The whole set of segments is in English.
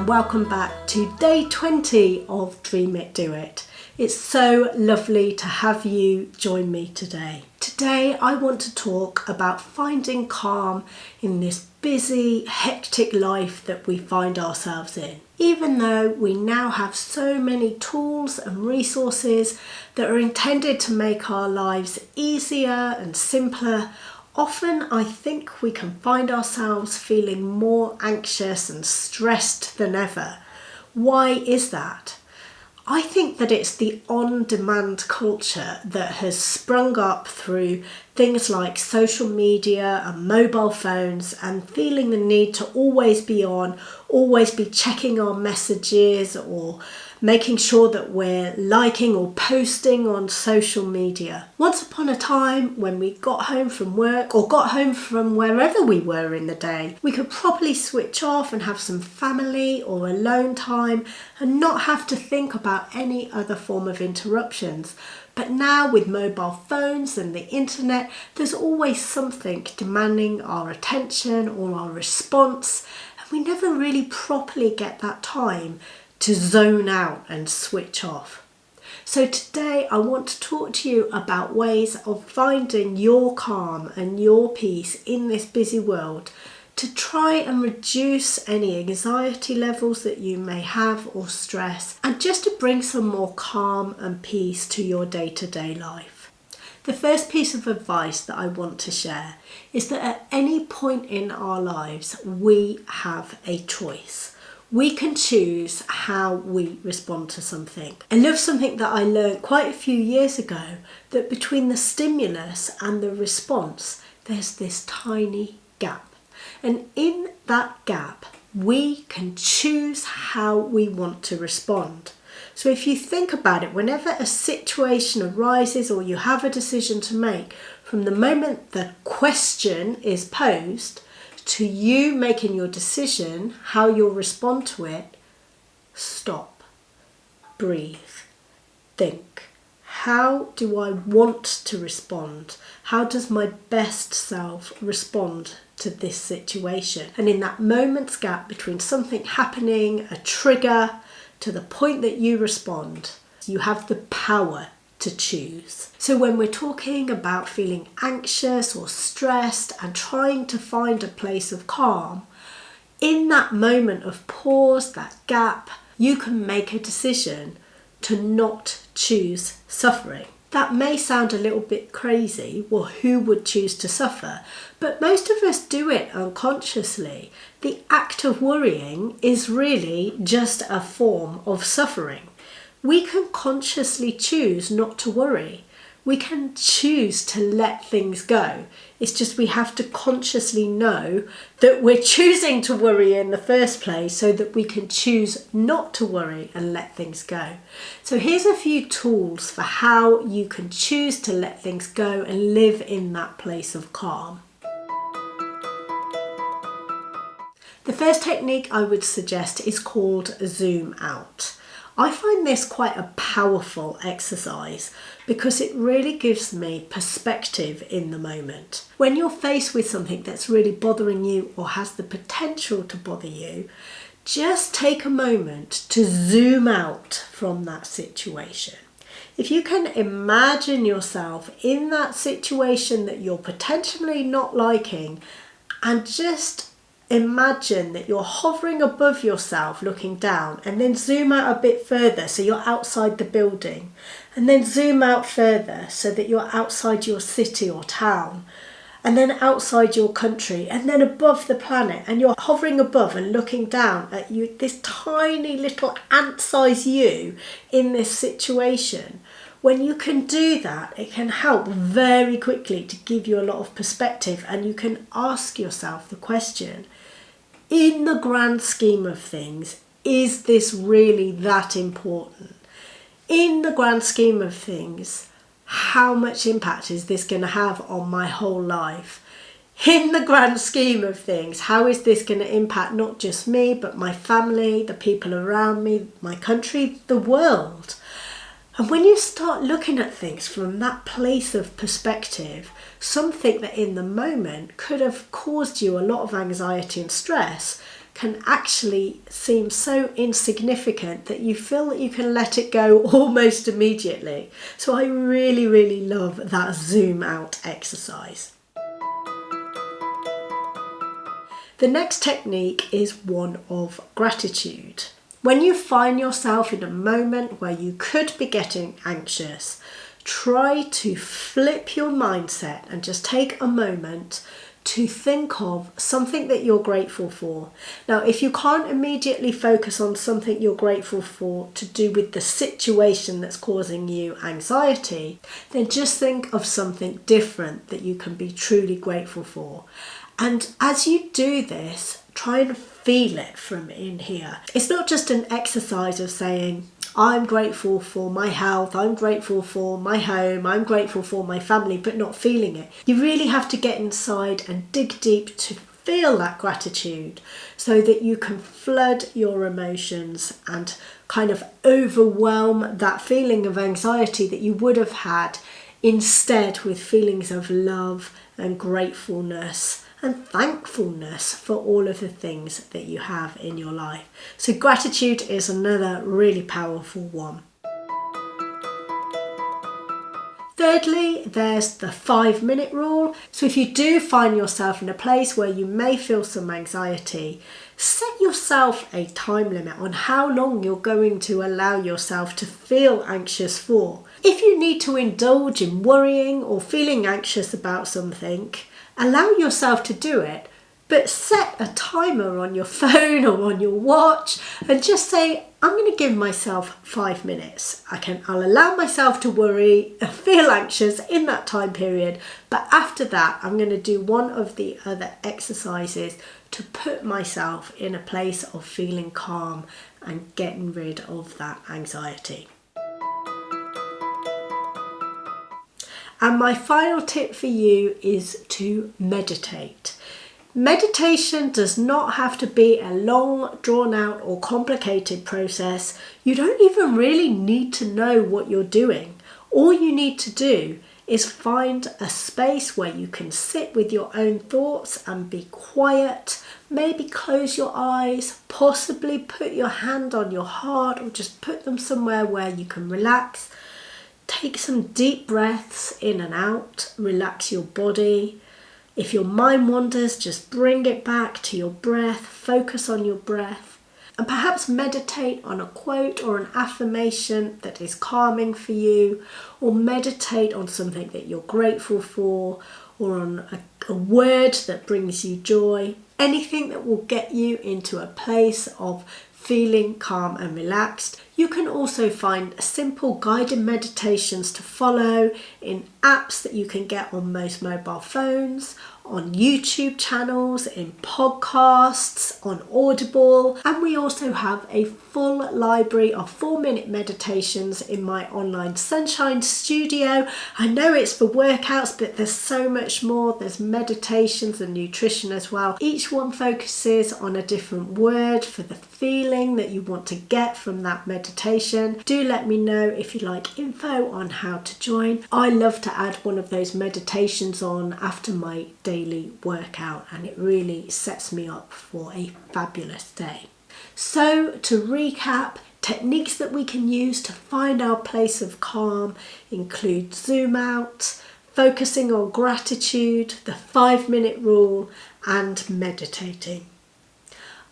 and welcome back to day 20 of Dream It, Do It. It's so lovely to have you join me today. Today I want to talk about finding calm in this busy, hectic life that we find ourselves in. Even though we now have so many tools and resources that are intended to make our lives easier and simpler, often I think we can find ourselves feeling more anxious and stressed than ever. Why is that? I think that it's the on-demand culture that has sprung up through things like social media and mobile phones, and feeling the need to always be on, always be checking our messages or making sure that we're liking or posting on social media. Once upon a time, when we got home from work or got home from wherever we were in the day, we could properly switch off and have some family or alone time and not have to think about any other form of interruptions. But now with mobile phones and the internet, there's always something demanding our attention or our response, and we never really properly get that time to zone out and switch off. So today I want to talk to you about ways of finding your calm and your peace in this busy world, to try and reduce any anxiety levels that you may have or stress, and just to bring some more calm and peace to your day-to-day life. The first piece of advice that I want to share is that at any point in our lives we have a choice. We can choose how we respond to something. I love something that I learned quite a few years ago, that between the stimulus and the response, there's this tiny gap. And in that gap, we can choose how we want to respond. So if you think about it, whenever a situation arises or you have a decision to make, from the moment the question is posed to you making your decision, how you'll respond to it, stop, breathe, think. How do I want to respond? How does my best self respond to this situation? And in that moment's gap between something happening, a trigger, to the point that you respond, you have the power to choose. So when we're talking about feeling anxious or stressed and trying to find a place of calm, in that moment of pause, that gap, you can make a decision to not choose suffering. That may sound a little bit crazy. Well, who would choose to suffer? But most of us do it unconsciously. The act of worrying is really just a form of suffering. We can consciously choose not to worry. We can choose to let things go. It's just we have to consciously know that we're choosing to worry in the first place, so that we can choose not to worry and let things go. So here's a few tools for how you can choose to let things go and live in that place of calm. The first technique I would suggest is called zoom out. I find this quite a powerful exercise because it really gives me perspective in the moment. When you're faced with something that's really bothering you or has the potential to bother you, just take a moment to zoom out from that situation. If you can imagine yourself in that situation that you're potentially not liking, and just imagine that you're hovering above yourself looking down, and then zoom out a bit further so you're outside the building, and then zoom out further so that you're outside your city or town, and then outside your country, and then above the planet, and you're hovering above and looking down at you, this tiny little ant-sized you in this situation. When you can do that, it can help very quickly to give you a lot of perspective, and you can ask yourself the question, in the grand scheme of things, is this really that important? In the grand scheme of things, how much impact is this going to have on my whole life? In the grand scheme of things, how is this going to impact not just me, but my family, the people around me, my country, the world? And when you start looking at things from that place of perspective, something that in the moment could have caused you a lot of anxiety and stress can actually seem so insignificant that you feel that you can let it go almost immediately. So I really, really love that zoom out exercise. The next technique is one of gratitude. When you find yourself in a moment where you could be getting anxious, try to flip your mindset and just take a moment to think of something that you're grateful for. Now, if you can't immediately focus on something you're grateful for to do with the situation that's causing you anxiety, then just think of something different that you can be truly grateful for. And as you do this, try and feel it from in here. It's not just an exercise of saying, I'm grateful for my health, I'm grateful for my home, I'm grateful for my family, but not feeling it. You really have to get inside and dig deep to feel that gratitude so that you can flood your emotions and kind of overwhelm that feeling of anxiety that you would have had instead with feelings of love and gratefulness and thankfulness for all of the things that you have in your life. So gratitude is another really powerful one. Thirdly, there's the 5-minute rule. So if you do find yourself in a place where you may feel some anxiety, set yourself a time limit on how long you're going to allow yourself to feel anxious for. If you need to indulge in worrying or feeling anxious about something, allow yourself to do it, but set a timer on your phone or on your watch and just say, I'm going to give myself 5 minutes. I'll allow myself to worry and feel anxious in that time period, but after that, I'm going to do one of the other exercises to put myself in a place of feeling calm and getting rid of that anxiety. And my final tip for you is to meditate. Meditation does not have to be a long, drawn out or complicated process. You don't even really need to know what you're doing. All you need to do is find a space where you can sit with your own thoughts and be quiet. Maybe close your eyes, possibly put your hand on your heart or just put them somewhere where you can relax. Take some deep breaths in and out, relax your body. If your mind wanders, just bring it back to your breath, focus on your breath, and perhaps meditate on a quote or an affirmation that is calming for you, or meditate on something that you're grateful for, or on a word that brings you joy. Anything that will get you into a place of feeling calm and relaxed. You can also find simple guided meditations to follow in apps that you can get on most mobile phones, on YouTube channels, in podcasts, on Audible, and we also have a full library of 4-minute meditations in my online Sunshine Studio. I know it's for workouts, but there's so much more. There's meditations and nutrition as well. Each one focuses on a different word for the feeling that you want to get from that meditation. Do let me know if you'd like info on how to join. I love to add one of those meditations on after my daily workout, and it really sets me up for a fabulous day. So to recap, techniques that we can use to find our place of calm include zoom out, focusing on gratitude, the 5-minute rule, and meditating.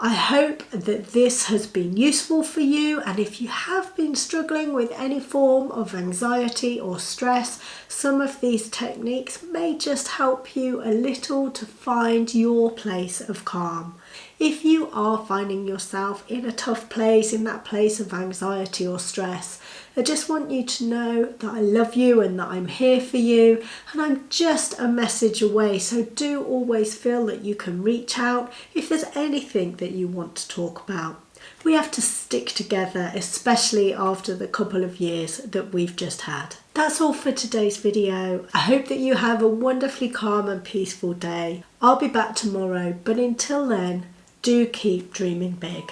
I hope that this has been useful for you, and if you have been struggling with any form of anxiety or stress, some of these techniques may just help you a little to find your place of calm. If you are finding yourself in a tough place, in that place of anxiety or stress, I just want you to know that I love you and that I'm here for you, and I'm just a message away. So do always feel that you can reach out if there's anything that you want to talk about. We have to stick together, especially after the couple of years that we've just had. That's all for today's video. I hope that you have a wonderfully calm and peaceful day. I'll be back tomorrow, but until then, do keep dreaming big.